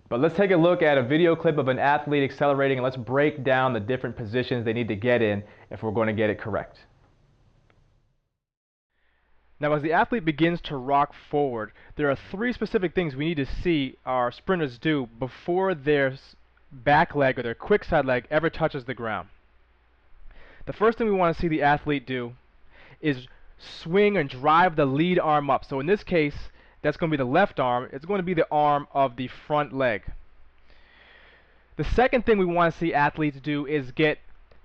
But let's take a look at a video clip of an athlete accelerating, and let's break down the different positions they need to get in if we're going to get it correct. Now, as the athlete begins to rock forward, there are three specific things we need to see our sprinters do before their back leg or their quick side leg ever touches the ground. The first thing we want to see the athlete do is swing and drive the lead arm up. So in this case, that's going to be the left arm. It's going to be the arm of the front leg. The second thing we want to see athletes do is get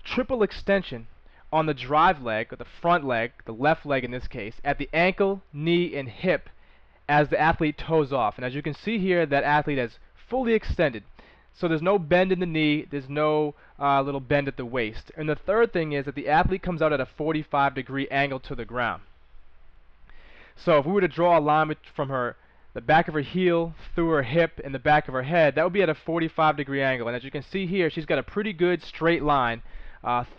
triple extension on the drive leg, or the front leg, the left leg in this case, at the ankle, knee, and hip as the athlete toes off. And as you can see here, that athlete has fully extended. So there's no bend in the knee, there's no little bend at the waist. And the third thing is that the athlete comes out at a 45-degree angle to the ground. So if we were to draw a line from the back of her heel through her hip and the back of her head, that would be at a 45-degree angle. And as you can see here, she's got a pretty good straight line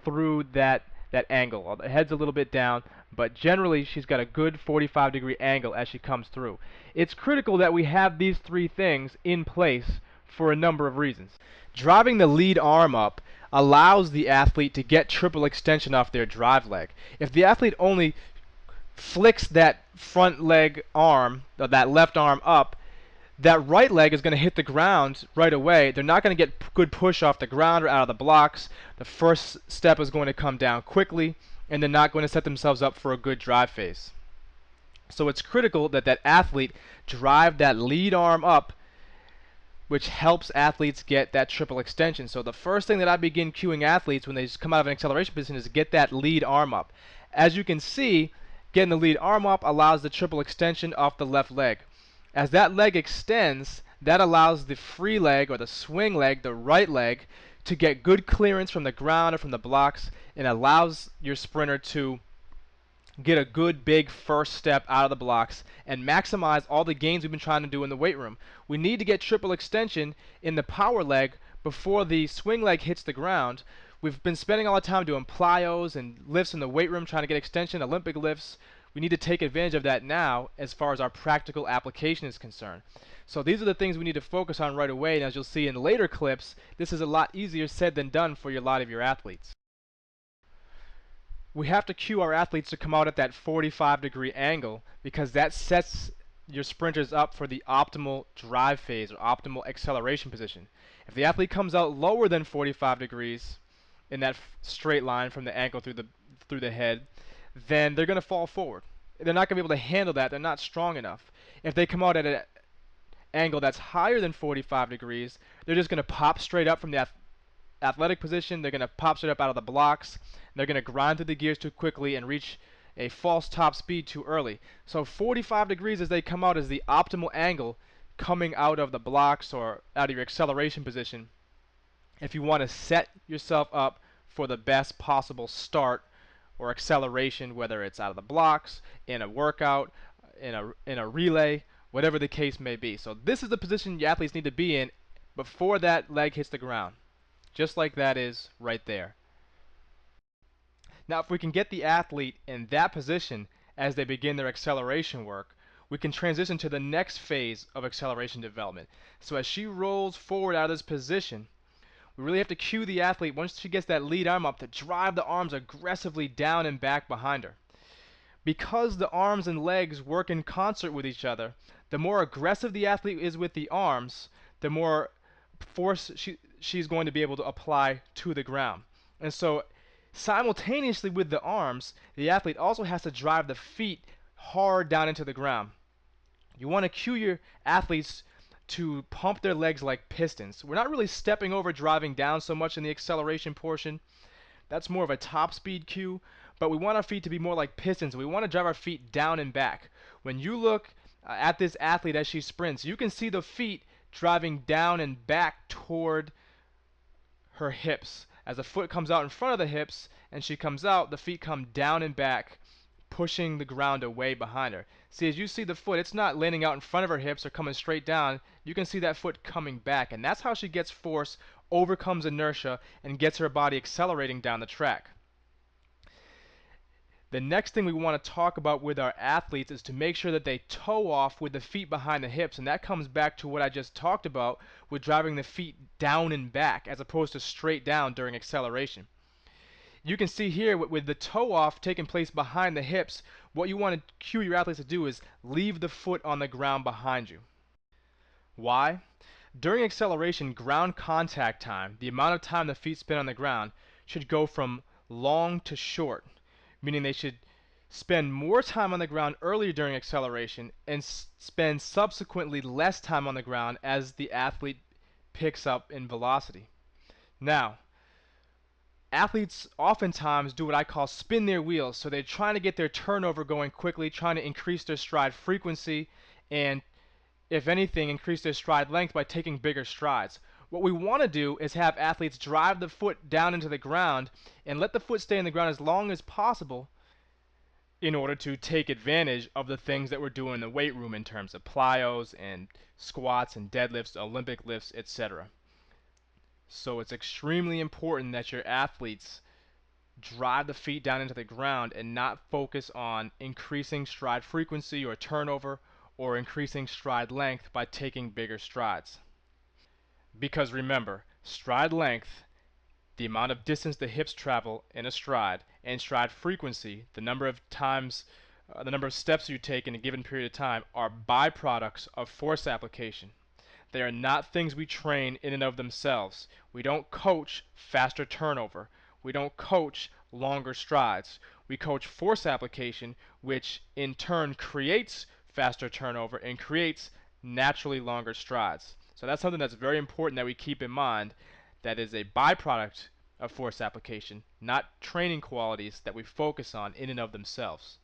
through that angle. The head's a little bit down, but generally she's got a good 45-degree angle as she comes through. It's critical that we have these three things in place for a number of reasons. Driving the lead arm up allows the athlete to get triple extension off their drive leg. If the athlete only flicks that front leg arm, or that left arm up, that right leg is going to hit the ground right away. They're not going to get good push off the ground or out of the blocks. The first step is going to come down quickly, and they're not going to set themselves up for a good drive phase. So it's critical that that athlete drive that lead arm up, which helps athletes get that triple extension. So the first thing that I begin cueing athletes when they come out of an acceleration position is to get that lead arm up. As you can see, getting the lead arm up allows the triple extension off the left leg. As that leg extends, that allows the free leg or the swing leg, the right leg, to get good clearance from the ground or from the blocks, and allows your sprinter to get a good big first step out of the blocks and maximize all the gains we've been trying to do in the weight room. We need to get triple extension in the power leg before the swing leg hits the ground. We've been spending all the time doing plyos and lifts in the weight room trying to get extension, Olympic lifts. We need to take advantage of that now as far as our practical application is concerned. So these are the things we need to focus on right away, and as you'll see in later clips, this is a lot easier said than done for a lot of your athletes. We have to cue our athletes to come out at that 45-degree angle because that sets your sprinters up for the optimal drive phase or optimal acceleration position. If the athlete comes out lower than 45 degrees in that straight line from the ankle through the head, then they're going to fall forward. They're not going to be able to handle that. They're not strong enough. If they come out at an angle that's higher than 45 degrees, they're just going to pop straight up from the athletic position. They're going to pop straight up out of the blocks. They're going to grind through the gears too quickly and reach a false top speed too early. So 45 degrees as they come out is the optimal angle coming out of the blocks or out of your acceleration position if you want to set yourself up for the best possible start or acceleration, whether it's out of the blocks, in a workout, in a relay, whatever the case may be. So this is the position your athletes need to be in before that leg hits the ground, just like that is right there. Now if we can get the athlete in that position as they begin their acceleration work, we can transition to the next phase of acceleration development. So as she rolls forward out of this position, we really have to cue the athlete once she gets that lead arm up to drive the arms aggressively down and back behind her. Because the arms and legs work in concert with each other, the more aggressive the athlete is with the arms, the more force she's going to be able to apply to the ground. And so simultaneously with the arms, the athlete also has to drive the feet hard down into the ground. You want to cue your athletes to pump their legs like pistons. We're not really stepping over driving down so much in the acceleration portion. That's more of a top speed cue, but we want our feet to be more like pistons. We want to drive our feet down and back. When you look at this athlete as she sprints, you can see the feet driving down and back toward her hips. As the foot comes out in front of the hips and she comes out, the feet come down and back, pushing the ground away behind her. See, as you see the foot, it's not landing out in front of her hips or coming straight down. You can see that foot coming back, and that's how she gets force, overcomes inertia, and gets her body accelerating down the track. The next thing we want to talk about with our athletes is to make sure that they toe off with the feet behind the hips, and that comes back to what I just talked about with driving the feet down and back as opposed to straight down during acceleration. You can see here with the toe off taking place behind the hips, what you want to cue your athletes to do is leave the foot on the ground behind you. Why? During acceleration, ground contact time, the amount of time the feet spend on the ground, should go from long to short, meaning they should spend more time on the ground earlier during acceleration and spend subsequently less time on the ground as the athlete picks up in velocity. Now, athletes oftentimes do what I call spin their wheels, so they're trying to get their turnover going quickly, trying to increase their stride frequency, and if anything, increase their stride length by taking bigger strides. What we want to do is have athletes drive the foot down into the ground and let the foot stay in the ground as long as possible in order to take advantage of the things that we're doing in the weight room in terms of plyos and squats and deadlifts, Olympic lifts, etc. So it's extremely important that your athletes drive the feet down into the ground and not focus on increasing stride frequency or turnover or increasing stride length by taking bigger strides. Because remember, stride length, the amount of distance the hips travel in a stride, and stride frequency, the number of times, the number of steps you take in a given period of time, are byproducts of force application. They are not things we train in and of themselves. We don't coach faster turnover. We don't coach longer strides. We coach force application, which in turn creates faster turnover and creates naturally longer strides. So that's something that's very important that we keep in mind. That is a byproduct of force application, not training qualities that we focus on in and of themselves.